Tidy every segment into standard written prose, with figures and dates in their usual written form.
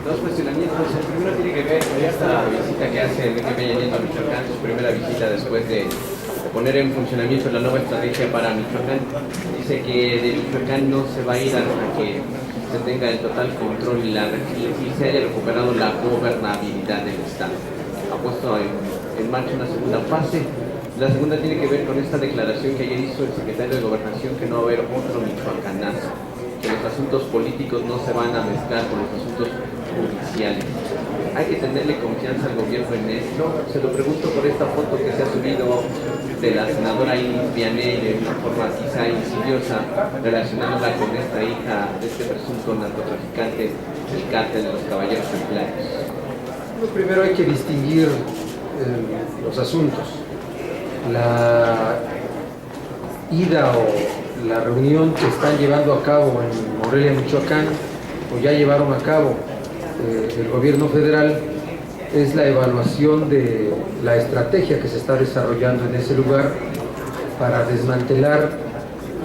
Dos cuestionamientos. El primero tiene que ver con esta visita que hace Enrique Peña Nieto a Michoacán, su primera visita después de poner en funcionamiento la nueva estrategia para Michoacán. Dice que de Michoacán no se va a ir hasta que se tenga el total control y se haya recuperado la gobernabilidad del Estado. Ha puesto en marcha una segunda fase. La segunda tiene que ver con esta declaración que ayer hizo el secretario de Gobernación, que no va a haber otro michoacanazo, que los asuntos políticos no se van a mezclar con los asuntos judiciales. Hay que tenerle confianza al gobierno en esto. Se lo pregunto por esta foto que se ha subido de la senadora Iris Vianey de una forma quizá insidiosa, relacionándola con esta hija de este presunto narcotraficante del cártel de los Caballeros Templarios. Primero hay que distinguir los asuntos. La ida o la reunión que están llevando a cabo en Morelia, Michoacán, o ya llevaron a cabo el gobierno federal, es la evaluación de la estrategia que se está desarrollando en ese lugar para desmantelar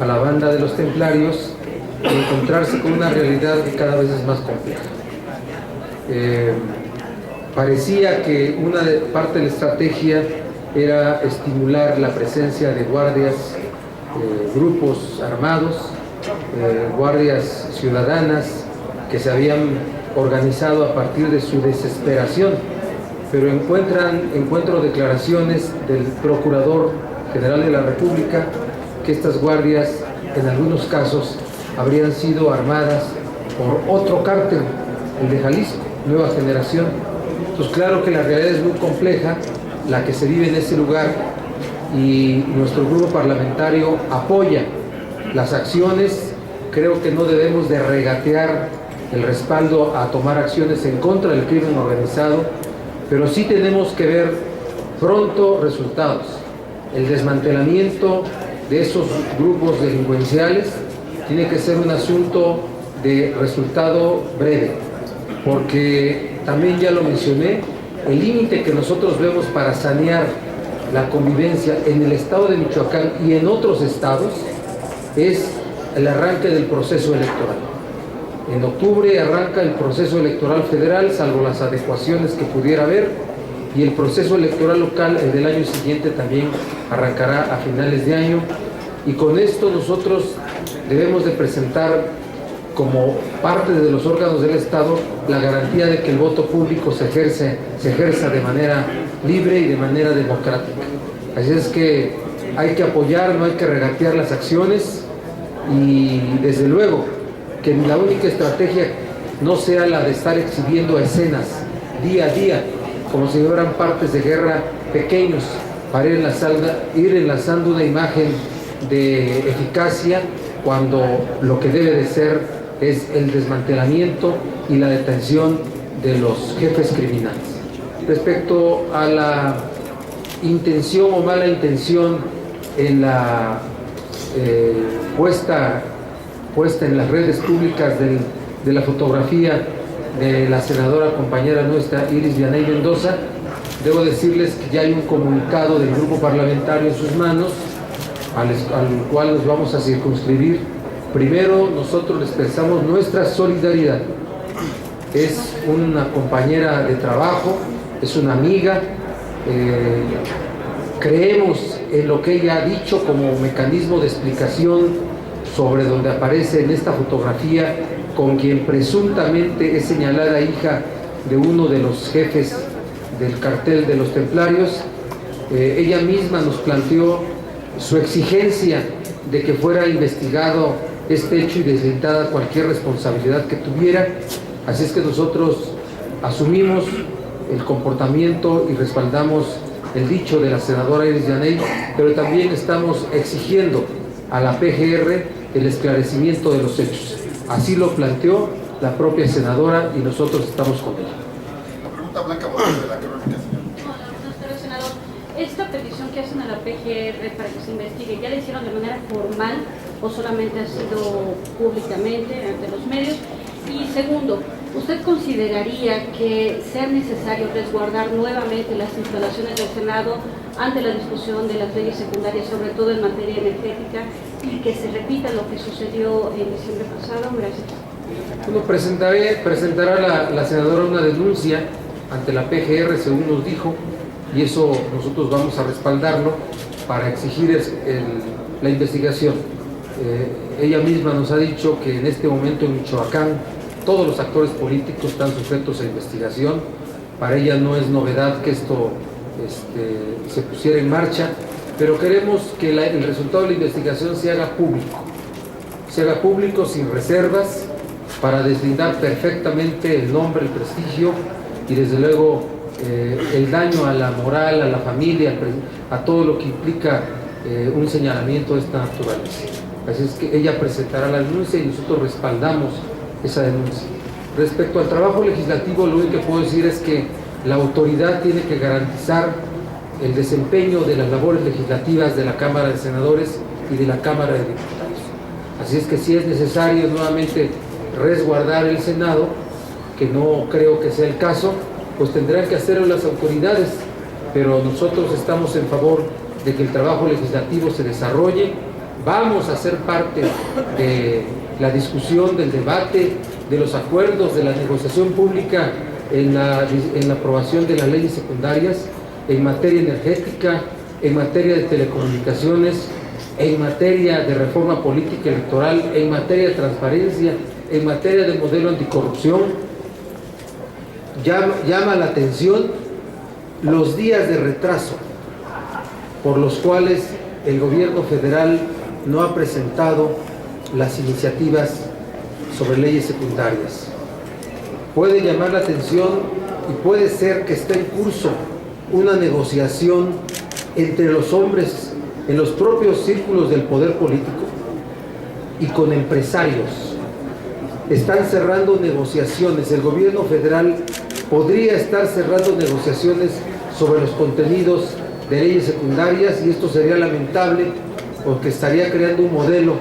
a la banda de los templarios y encontrarse con una realidad que cada vez es más compleja. Parecía que parte de la estrategia era estimular la presencia de guardias, grupos armados, guardias ciudadanas que se habían organizado a partir de su desesperación, pero encuentro declaraciones del Procurador General de la República que estas guardias en algunos casos habrían sido armadas por otro cártel, el de Jalisco, Nueva Generación. Entonces claro que la realidad es muy compleja, la que se vive en ese lugar, y nuestro grupo parlamentario apoya las acciones. Creo que no debemos de regatear el respaldo a tomar acciones en contra del crimen organizado, pero sí tenemos que ver pronto resultados. El desmantelamiento de esos grupos delincuenciales tiene que ser un asunto de resultado breve, porque también ya lo mencioné, el límite que nosotros vemos para sanear la convivencia en el estado de Michoacán y en otros estados es el arranque del proceso electoral. En octubre arranca el proceso electoral federal, salvo las adecuaciones que pudiera haber, y el proceso electoral local, el del año siguiente, también arrancará a finales de año, y con esto nosotros debemos de presentar como parte de los órganos del Estado la garantía de que el voto público se ejerza de manera libre y de manera democrática. Así es que hay que apoyar, no hay que regatear las acciones, y desde luego que la única estrategia no sea la de estar exhibiendo escenas día a día como si fueran partes de guerra pequeños para ir enlazando una imagen de eficacia, cuando lo que debe de ser es el desmantelamiento y la detención de los jefes criminales. Respecto a la intención o mala intención en la puesta en las redes públicas de la fotografía de la senadora compañera nuestra Iris Vianey Mendoza, debo decirles que ya hay un comunicado del grupo parlamentario en sus manos, al cual nos vamos a circunscribir. Primero, nosotros les expresamos nuestra solidaridad. Es una compañera de trabajo, es una amiga, creemos en lo que ella ha dicho como mecanismo de explicación sobre donde aparece en esta fotografía con quien presuntamente es señalada hija de uno de los jefes del cartel de los templarios. Ella misma nos planteó su exigencia de que fuera investigado este hecho y deslindada cualquier responsabilidad que tuviera. Así es que nosotros asumimos el comportamiento y respaldamos el dicho de la senadora Iris Vianey, pero también estamos exigiendo a la PGR el esclarecimiento de los hechos. Así lo planteó la propia senadora y nosotros estamos con ella. La pregunta blanca de la crónica, señor. No, senador, esta petición que hacen a la PGR para que se investigue, ¿ya la hicieron de manera formal o solamente ha sido públicamente ante los medios? Y segundo, ¿usted consideraría que sea necesario resguardar nuevamente las instalaciones del Senado ante la discusión de las leyes secundarias, sobre todo en materia energética, y que se repita lo que sucedió en diciembre pasado? Gracias. Bueno, presentará la senadora una denuncia ante la PGR, según nos dijo, y eso nosotros vamos a respaldarlo para exigir la investigación. Ella misma nos ha dicho que en este momento en Michoacán todos los actores políticos están sujetos a investigación. Para ella no es novedad que esto se pusiera en marcha, pero queremos que el resultado de la investigación se haga público sin reservas, para deslindar perfectamente el nombre, el prestigio y desde luego el daño a la moral, a la familia, a todo lo que implica un señalamiento de esta naturaleza. Así es que ella presentará la denuncia y nosotros respaldamos esa denuncia. Respecto al trabajo legislativo, lo único que puedo decir es que la autoridad tiene que garantizar el desempeño de las labores legislativas de la Cámara de Senadores y de la Cámara de Diputados. Así es que si es necesario nuevamente resguardar el Senado, que no creo que sea el caso, pues tendrán que hacerlo las autoridades, pero nosotros estamos en favor de que el trabajo legislativo se desarrolle. Vamos a ser parte de la discusión, del debate, de los acuerdos, de la negociación pública en la aprobación de las leyes secundarias en materia energética, en materia de telecomunicaciones, en materia de reforma política electoral, en materia de transparencia, en materia de modelo anticorrupción. Llama la atención los días de retraso por los cuales el gobierno federal no ha presentado las iniciativas sobre leyes secundarias. Puede llamar la atención y puede ser que esté en curso una negociación entre los hombres en los propios círculos del poder político y con empresarios. Están cerrando negociaciones. El gobierno federal podría estar cerrando negociaciones sobre los contenidos de leyes secundarias, y esto sería lamentable porque estaría creando un modelo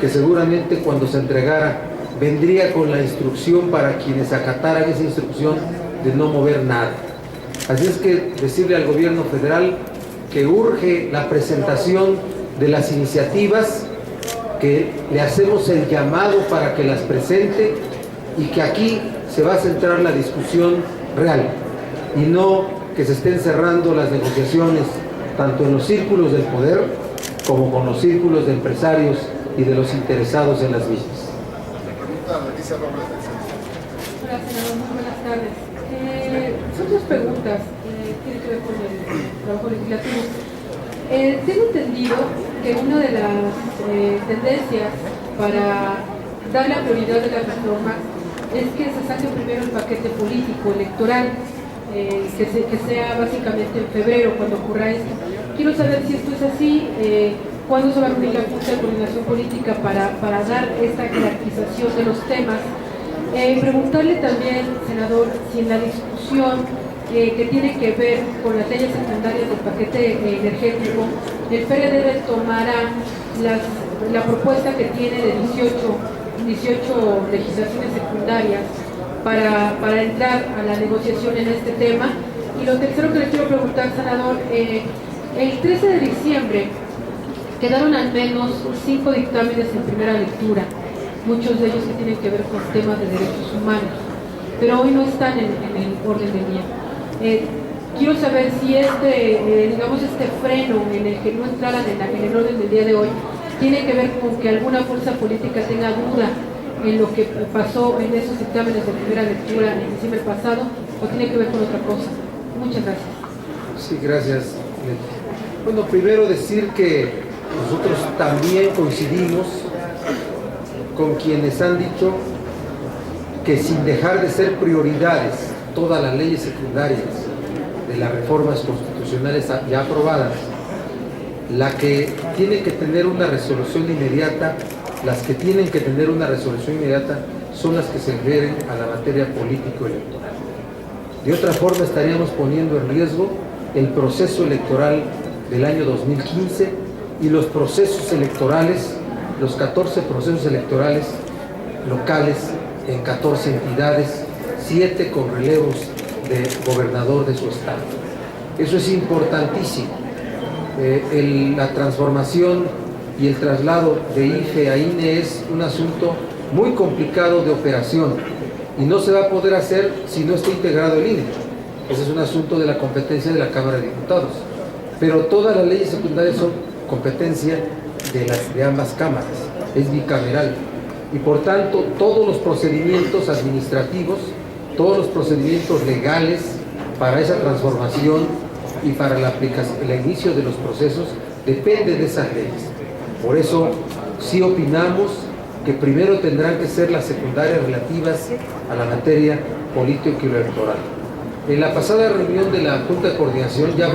que seguramente cuando se entregara vendría con la instrucción para quienes acataran esa instrucción de no mover nada. Así es que decirle al gobierno federal que urge la presentación de las iniciativas, que le hacemos el llamado para que las presente y que aquí se va a centrar la discusión real y no que se estén cerrando las negociaciones tanto en los círculos del poder como con los círculos de empresarios y de los interesados en las mismas. Hola, senador, muy buenas tardes. Son dos preguntas que tienen que ver con el trabajo legislativo. Tengo entendido que una de las tendencias para dar la prioridad de las reformas es que se saque primero el paquete político electoral, que sea básicamente en febrero cuando ocurra esto. Quiero saber si esto es así, cuándo se va a reunir la Junta de Coordinación Política para dar esta jerarquización de los temas. Preguntarle también, senador, si en la discusión que tiene que ver con las leyes secundarias del paquete energético, el PRD retomará la propuesta que tiene de 18 legislaciones secundarias para entrar a la negociación en este tema. Y lo tercero que le quiero preguntar, senador, el 13 de diciembre quedaron al menos 5 dictámenes en primera lectura, muchos de ellos que tienen que ver con temas de derechos humanos, pero hoy no están en el orden del día. Quiero saber si este freno en el que no entraran en el orden del día de hoy tiene que ver con que alguna fuerza política tenga duda en lo que pasó en esos dictámenes de primera lectura en diciembre pasado, o tiene que ver con otra cosa. Muchas gracias. Sí, gracias. Bueno, primero decir que nosotros también coincidimos con quienes han dicho que sin dejar de ser prioridades todas las leyes secundarias de las reformas constitucionales ya aprobadas, la que tiene que tener una resolución inmediata, las que tienen que tener una resolución inmediata son las que se refieren a la materia político-electoral. De otra forma estaríamos poniendo en riesgo el proceso electoral del año 2015 y los procesos electorales, los 14 procesos electorales locales en 14 entidades, 7 con relevos de gobernador de su estado. Eso es importantísimo. La transformación y el traslado de IFE a INE es un asunto muy complicado de operación y no se va a poder hacer si no está integrado el INE. Ese es un asunto de la competencia de la Cámara de Diputados. Pero todas las leyes secundarias son competencia de ambas cámaras, es bicameral. Y por tanto, todos los procedimientos administrativos, todos los procedimientos legales para esa transformación y para el inicio de los procesos depende de esas leyes. Por eso sí opinamos que primero tendrán que ser las secundarias relativas a la materia política y electoral. En la pasada reunión de la Junta de Coordinación ya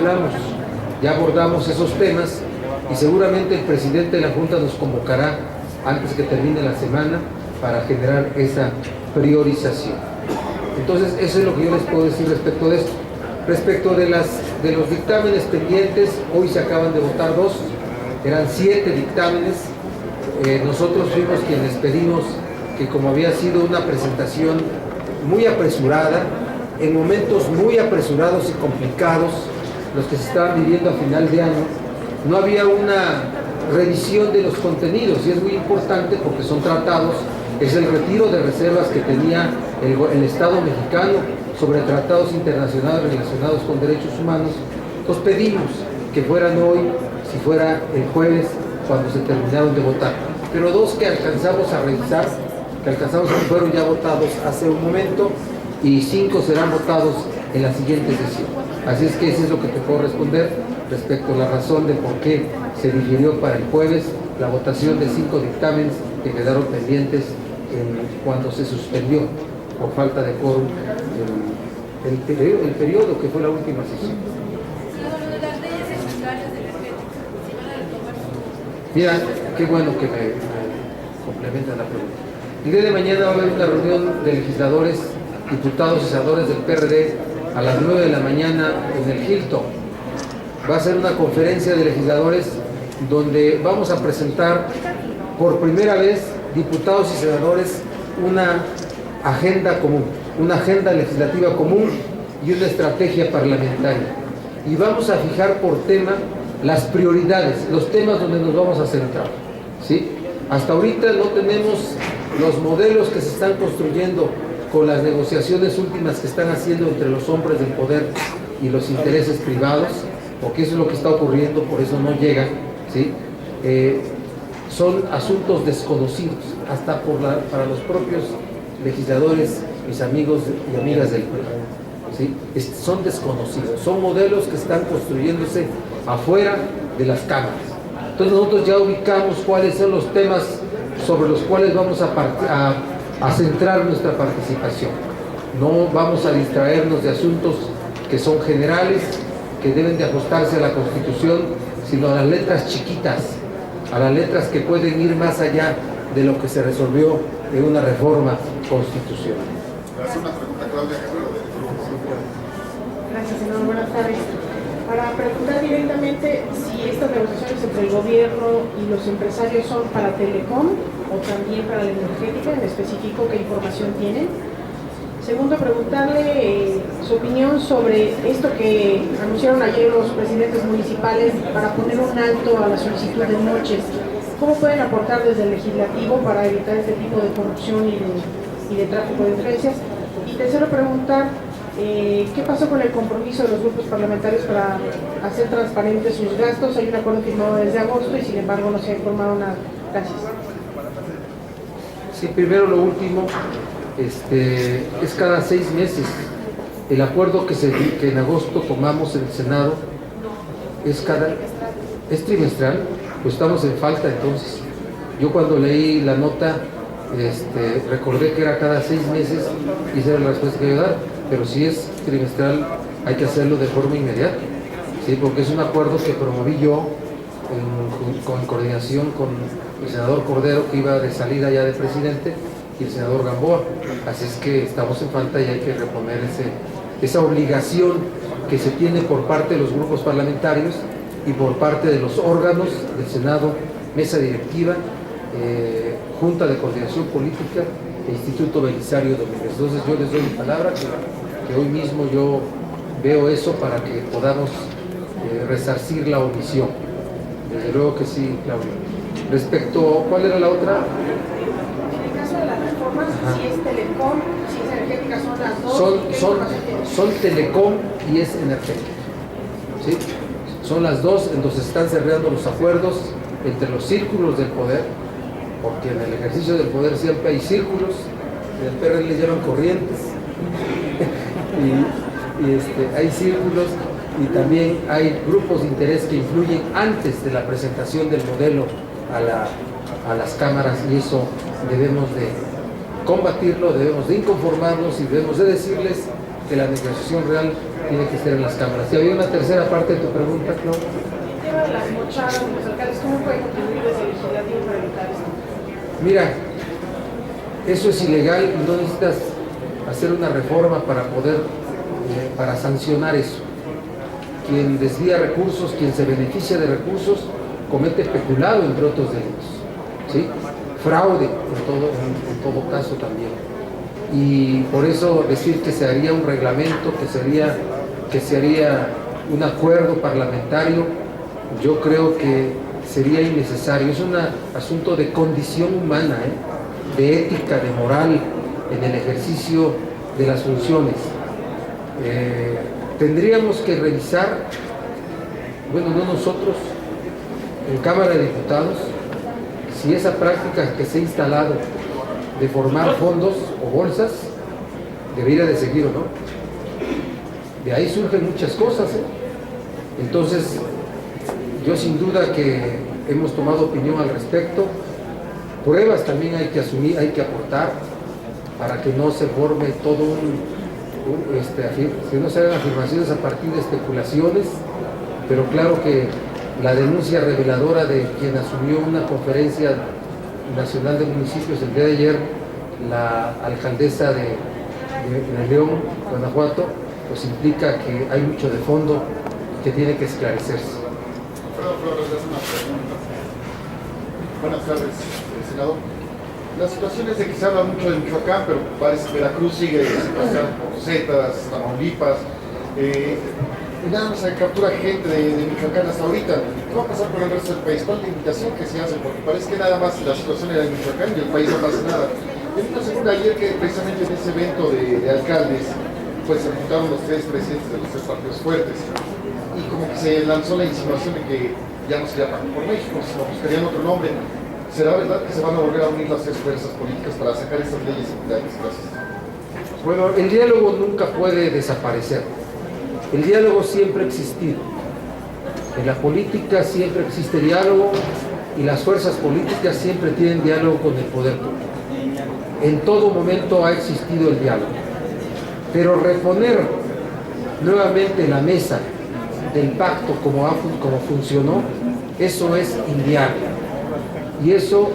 abordamos esos temas y seguramente el presidente de la Junta nos convocará antes que termine la semana para generar esa priorización. Entonces, eso es lo que yo les puedo decir respecto de esto. Respecto de los dictámenes pendientes, hoy se acaban de votar 2, eran 7 dictámenes. Nosotros fuimos quienes pedimos que, como había sido una presentación muy apresurada, en momentos muy apresurados y complicados, los que se estaban viviendo a final de año, no había una revisión de los contenidos, y es muy importante porque son tratados, es el retiro de reservas que tenía el Estado mexicano sobre tratados internacionales relacionados con derechos humanos. Entonces pedimos que fueran hoy, si fuera el jueves, cuando se terminaron de votar. Pero 2 que alcanzamos a revisar, fueron ya votados hace un momento, y 5 serán votados en la siguiente sesión. Así es que eso es lo que te puedo responder respecto a la razón de por qué se difirió para el jueves la votación de 5 dictámenes que quedaron pendientes cuando se suspendió por falta de quórum el periodo que fue la última sesión. Mira, qué bueno que me complementan la pregunta. El día de mañana va a haber una reunión de legisladores, diputados y senadores del PRD a las 9 de la mañana en el Hilton. Va a ser una conferencia de legisladores donde vamos a presentar por primera vez, diputados y senadores, una agenda común, una agenda legislativa común y una estrategia parlamentaria. Y vamos a fijar por tema las prioridades, los temas donde nos vamos a centrar, ¿sí? Hasta ahorita no tenemos los modelos que se están construyendo con las negociaciones últimas que están haciendo entre los hombres del poder y los intereses privados, porque eso es lo que está ocurriendo, por eso no llegan, ¿sí? Son asuntos desconocidos, hasta para los propios legisladores, mis amigos y amigas del pueblo, ¿sí? Son desconocidos, son modelos que están construyéndose afuera de las cámaras. Entonces nosotros ya ubicamos cuáles son los temas sobre los cuales vamos a centrar nuestra participación. No vamos a distraernos de asuntos que son generales, que deben de ajustarse a la Constitución, sino a las letras chiquitas, a las letras que pueden ir más allá de lo que se resolvió en una reforma constitucional. Hace una pregunta, Claudia Guerrero, del Grupo. Gracias, senador. Buenas tardes. Para preguntar directamente si estas negociaciones entre el gobierno y los empresarios son para Telecom o también para la energética, en específico, ¿qué información tienen? Segundo, preguntarle su opinión sobre esto que anunciaron ayer los presidentes municipales para poner un alto a la solicitud de noches. ¿Cómo pueden aportar desde el legislativo para evitar este tipo de corrupción y de tráfico de influencias? Y tercero, preguntar ¿qué pasó con el compromiso de los grupos parlamentarios para hacer transparentes sus gastos? Hay un acuerdo firmado desde agosto y sin embargo no se ha informado nada. Gracias. Sí, primero lo último, es cada 6 meses. El acuerdo que en agosto tomamos en el Senado es trimestral, pues estamos en falta entonces. Yo cuando leí la nota recordé que era cada 6 meses y esa era la respuesta que iba a dar, pero si es trimestral hay que hacerlo de forma inmediata, ¿sí? Porque es un acuerdo que promoví yo en coordinación con el senador Cordero, que iba de salida ya de presidente, y el senador Gamboa. Así es que estamos en falta y hay que reponer esa obligación que se tiene por parte de los grupos parlamentarios y por parte de los órganos del Senado, mesa directiva, Junta de Coordinación Política e Instituto Belisario Domínguez. Entonces yo les doy mi palabra que hoy mismo yo veo eso para que podamos resarcir la omisión. Desde luego que sí, Claudia. Respecto, ¿cuál era la otra? En el caso de si es Telecom, si es energética, son las dos. Son Telecom y es energética. ¿Sí? Son las dos en donde se están cerrando los acuerdos entre los círculos del poder, porque en el ejercicio del poder siempre hay círculos, en el PRL le llaman corrientes, y hay círculos y también hay grupos de interés que influyen antes de la presentación del modelo a las cámaras, y eso debemos de combatirlo, debemos de inconformarnos y debemos de decirles que la negociación real tiene que ser en las cámaras. Y había una tercera parte de tu pregunta, Clau. El tema de las mochadas de los alcaldes, ¿cómo puede contribuir desde el legislativo para evitar esto? Mira, eso es ilegal y no necesitas hacer una reforma para poder, para sancionar eso. Quien desvía recursos, quien se beneficia de recursos, comete peculado, entre otros delitos, ¿sí? Fraude, en todo caso también. Y por eso decir que se haría un reglamento, que se haría un acuerdo parlamentario, yo creo que sería innecesario. Es un asunto de condición humana, de ética, de moral, en el ejercicio de las funciones. Tendríamos que revisar, bueno, no nosotros, en Cámara de Diputados, si esa práctica que se ha instalado de formar fondos o bolsas debería de seguir o no. De ahí surgen muchas cosas, Entonces, yo sin duda que hemos tomado opinión al respecto. Pruebas también hay que asumir, hay que aportar para que no se forme todo que no se hagan afirmaciones a partir de especulaciones, pero claro que la denuncia reveladora de quien asumió una conferencia nacional de municipios el día de ayer, la alcaldesa de León, Guanajuato, pues implica que hay mucho de fondo que tiene que esclarecerse. Alfredo Flores, le hace una pregunta. Buenas tardes, senador. La situación es de que se habla mucho de Michoacán, pero parece que Veracruz sigue pasando por Zetas, Tamaulipas. Y nada más se captura gente de Michoacán hasta ahorita. ¿Qué va a pasar con el resto del país? ¿Cuál es la invitación que se hace? Porque parece que nada más la situación era de Michoacán y el país no pasa nada. En una segunda, ayer que precisamente en ese evento de alcaldes, pues se juntaron los tres presidentes de los tres partidos fuertes. Y como que se lanzó la insinuación de que ya no sería Pacto por México, sino buscarían otro nombre. ¿Será verdad que se van a volver a unir las tres fuerzas políticas para sacar estas leyes secundarias? Gracias. Bueno, el diálogo nunca puede desaparecer. El diálogo siempre ha existido. En la política siempre existe diálogo y las fuerzas políticas siempre tienen diálogo con el poder público. En todo momento ha existido el diálogo. Pero reponer nuevamente la mesa del pacto como funcionó, eso es inviable. Y eso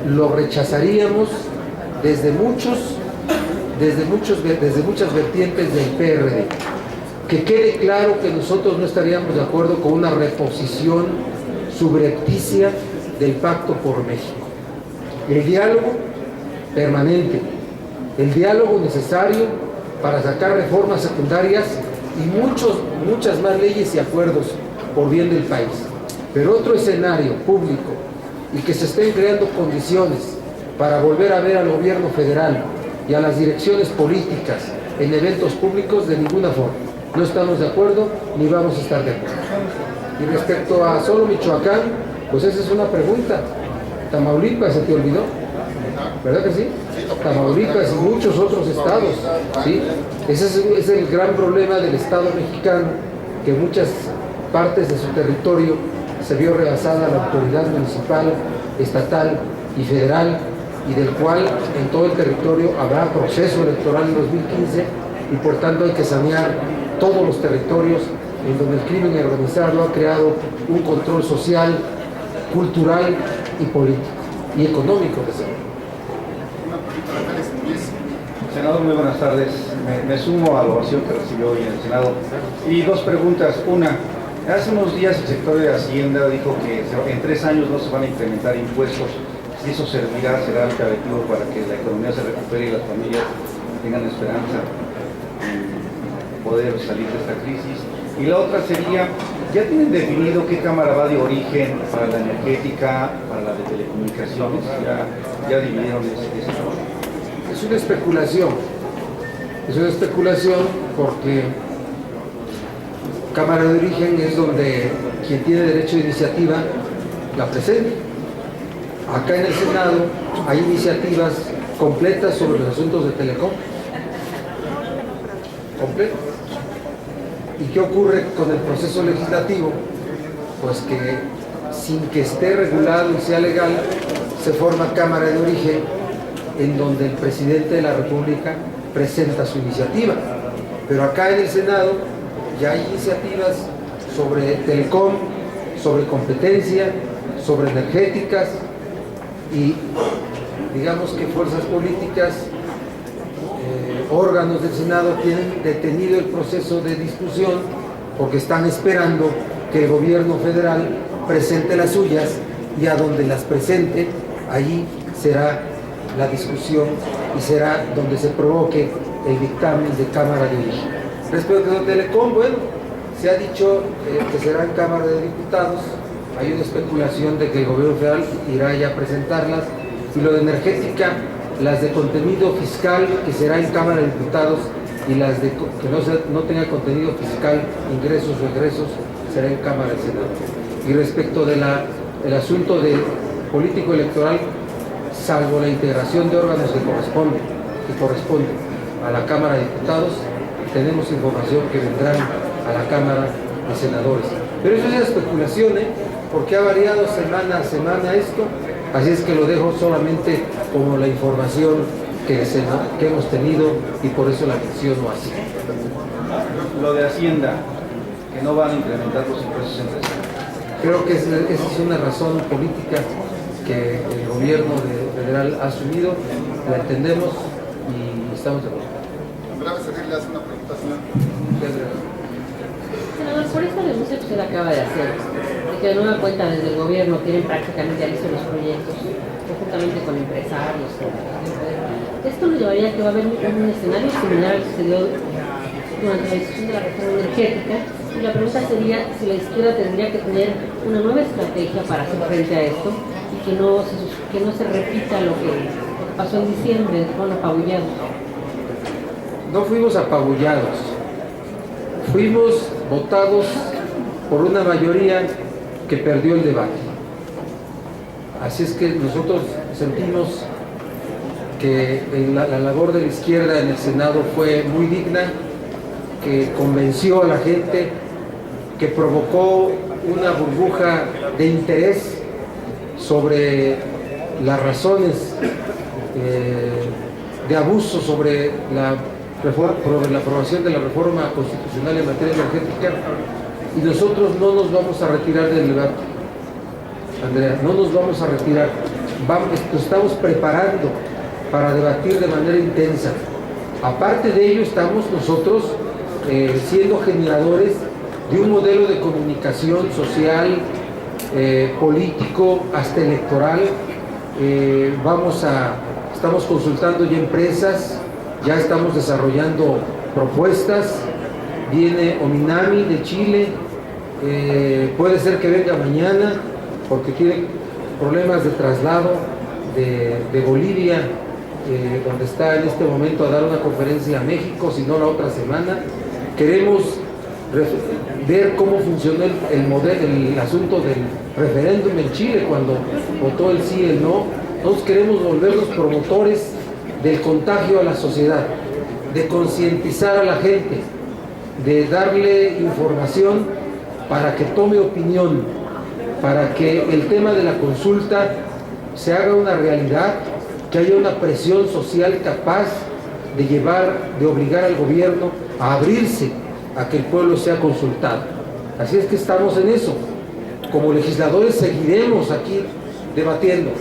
lo rechazaríamos desde muchas vertientes del PRD. Que quede claro que nosotros no estaríamos de acuerdo con una reposición subrepticia del Pacto por México. El diálogo permanente, el diálogo necesario para sacar reformas secundarias y muchas más leyes y acuerdos por bien del país. Pero otro escenario público y que se estén creando condiciones para volver a ver al gobierno federal y a las direcciones políticas en eventos públicos, de ninguna forma. No estamos de acuerdo ni vamos a estar de acuerdo. Y respecto a solo Michoacán, pues esa es una pregunta. Tamaulipas, ¿se te olvidó? ¿Verdad que sí? Tamaulipas y muchos otros estados, ¿sí? Ese es el gran problema del Estado mexicano, que muchas partes de su territorio se vio rebasada la autoridad municipal, estatal y federal, y del cual en todo el territorio habrá proceso electoral en 2015, y por tanto hay que sanear todos los territorios en donde el crimen organizado ha creado un control social, cultural y político, y económico, desde luego. Senador, muy buenas tardes. Me sumo a la ovación que recibió hoy en el Senado. Y dos preguntas. Una, hace unos días el sector de Hacienda dijo que en 3 años no se van a incrementar impuestos. Si eso será alternativo para que la economía se recupere y las familias tengan esperanza en poder salir de esta crisis. Y la otra sería, ¿ya tienen definido qué cámara va de origen para la energética, para la de telecomunicaciones? ¿Ya dividieron ese trabajo? Es una especulación. Es una especulación porque Cámara de Origen es donde quien tiene derecho de iniciativa la presenta. Acá en el Senado hay iniciativas completas sobre los asuntos de Telecom. Completas. ¿Y qué ocurre con el proceso legislativo? Pues que sin que esté regulado y sea legal, se forma Cámara de Origen en donde el presidente de la República presenta su iniciativa. Pero acá en el Senado ya hay iniciativas sobre Telecom, sobre competencia, sobre energéticas y digamos que fuerzas políticas, órganos del Senado tienen detenido el proceso de discusión porque están esperando que el gobierno federal presente las suyas y a donde las presente, allí será la discusión y será donde se provoque el dictamen de Cámara de Origen. Respecto a Telecom, bueno, se ha dicho que será en Cámara de Diputados, hay una especulación de que el gobierno federal irá ya a presentarlas, y lo de energética, las de contenido fiscal, que será en Cámara de Diputados, y las de que no tenga contenido fiscal, ingresos o egresos, será en Cámara de Senado. Y respecto del asunto de político electoral, salvo la integración de órganos que corresponde a la Cámara de Diputados, tenemos información que vendrán a la Cámara de Senadores. Pero eso es especulación, porque ha variado semana a semana esto, así es que lo dejo solamente como la información que hemos tenido y por eso la menciono así. Lo de Hacienda, que no van a incrementar los impuestos empresariales. Creo que esa es una razón política que el gobierno federal ha asumido, la entendemos y estamos de acuerdo. Le hace una pregunta, señor. Senador, por esta denuncia que usted acaba de hacer, de que de nueva cuenta desde el gobierno tienen prácticamente ya listos los proyectos, conjuntamente con empresarios, esto nos llevaría a que va a haber un escenario similar al que se dio durante la discusión de la reforma energética, y la pregunta sería si la izquierda tendría que tener una nueva estrategia para hacer frente a esto y que no se repita lo que pasó en diciembre, fueron apabullados. No fuimos apabullados, fuimos votados por una mayoría que perdió el debate. Así es que nosotros sentimos que la labor de la izquierda en el Senado fue muy digna, que convenció a la gente, que provocó una burbuja de interés sobre las razones de abuso sobre la aprobación de la reforma constitucional en materia energética, y nosotros no nos vamos a retirar del debate, Andrea, no nos vamos a retirar, nos estamos preparando para debatir de manera intensa. Aparte de ello, estamos nosotros siendo generadores de un modelo de comunicación social, político, hasta electoral. Estamos consultando ya empresas, ya estamos desarrollando propuestas, viene Ominami de Chile, puede ser que venga mañana porque tiene problemas de traslado de Bolivia, donde está en este momento a dar una conferencia a México, si no la otra semana. Queremos ver cómo funcionó el asunto del referéndum en Chile, cuando votó el sí y el no. Nosotros queremos volver los promotores del contagio a la sociedad, de concientizar a la gente, de darle información para que tome opinión, para que el tema de la consulta se haga una realidad, que haya una presión social capaz de obligar al gobierno a abrirse a que el pueblo sea consultado. Así es que estamos en eso. Como legisladores seguiremos aquí debatiendo.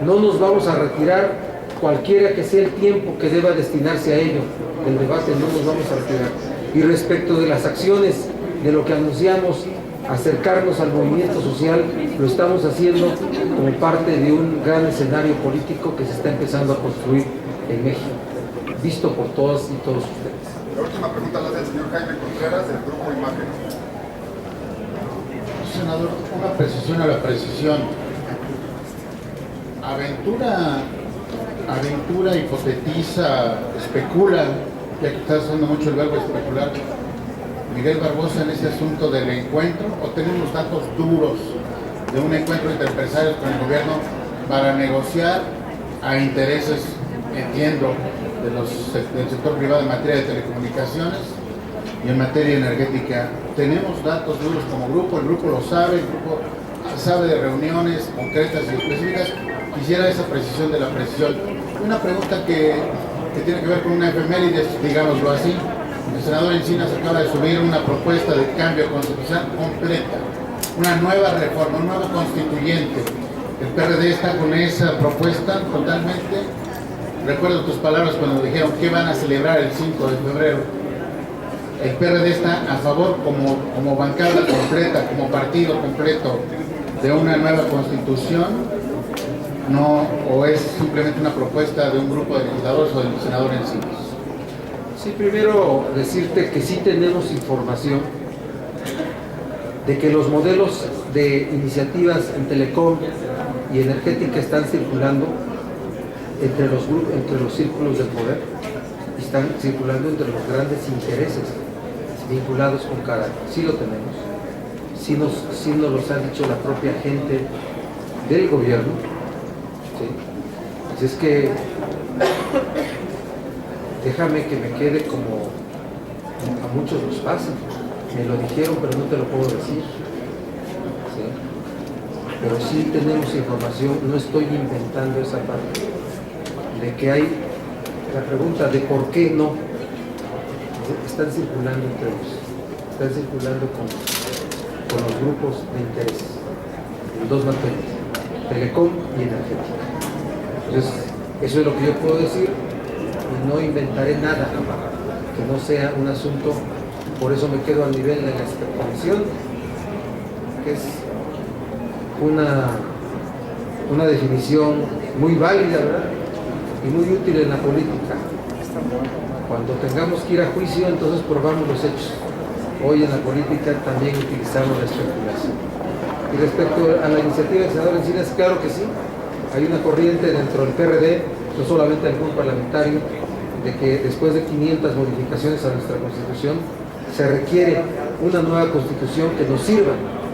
No nos vamos a retirar, cualquiera que sea el tiempo que deba destinarse a ello. El debate no nos vamos a retirar. Y respecto de las acciones, de lo que anunciamos, acercarnos al movimiento social, lo estamos haciendo como parte de un gran escenario político que se está empezando a construir en México, visto por todas y todos ustedes. La última pregunta la del señor Jaime Contreras, del Grupo Imagen. Senador, una precisión a la precisión. ¿Aventura aventura, hipotetiza, especula, ya que estás usando mucho el verbo especular, Miguel Barbosa, en ese asunto del encuentro, o tenemos datos duros de un encuentro entre empresarios con el gobierno para negociar a intereses, entiendo, del sector privado en materia de telecomunicaciones y en materia energética? Tenemos datos duros como grupo, el grupo lo sabe, el grupo sabe de reuniones concretas y específicas. Quisiera esa precisión de la precisión. Una pregunta que tiene que ver con una efeméride, digámoslo así. El senador Encinas acaba de subir una propuesta de cambio constitucional completa, una nueva reforma, un nuevo constituyente. El PRD está con esa propuesta totalmente. Recuerdo tus palabras cuando dijeron que van a celebrar el 5 de febrero. El PRD está a favor como bancada completa, como partido completo de una nueva constitución, no, o es simplemente una propuesta de un grupo de legisladores o del senador Encinas. Sí, primero decirte que sí tenemos información de que los modelos de iniciativas en telecom y energética están circulando entre los grupos, entre los círculos del poder, están circulando entre los grandes intereses vinculados con cada. Sí lo tenemos, sí nos los ha dicho la propia gente del gobierno. ¿Sí? Así es que déjame que me quede como a muchos nos pasa. Me lo dijeron, pero no te lo puedo decir. ¿Sí? Pero sí tenemos información, no estoy inventando esa parte, de que hay la pregunta de por qué no. Están circulando entre ellos, están circulando con los grupos de interés en dos materias, telecom y energética. Entonces, eso es lo que yo puedo decir y no inventaré nada que no sea un asunto. Por eso me quedo al nivel de la especulación, que es una definición muy válida, ¿verdad? Y muy útil en la política. Cuando tengamos que ir a juicio, entonces probamos los hechos. Hoy en la política también utilizamos la especulación. Y respecto a la iniciativa del senador Encinas, claro que sí. Hay una corriente dentro del PRD, no solamente del grupo parlamentario, de que después de 500 modificaciones a nuestra Constitución, se requiere una nueva Constitución que nos sirva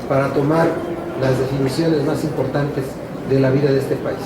para tomar las definiciones más importantes de la vida de este país.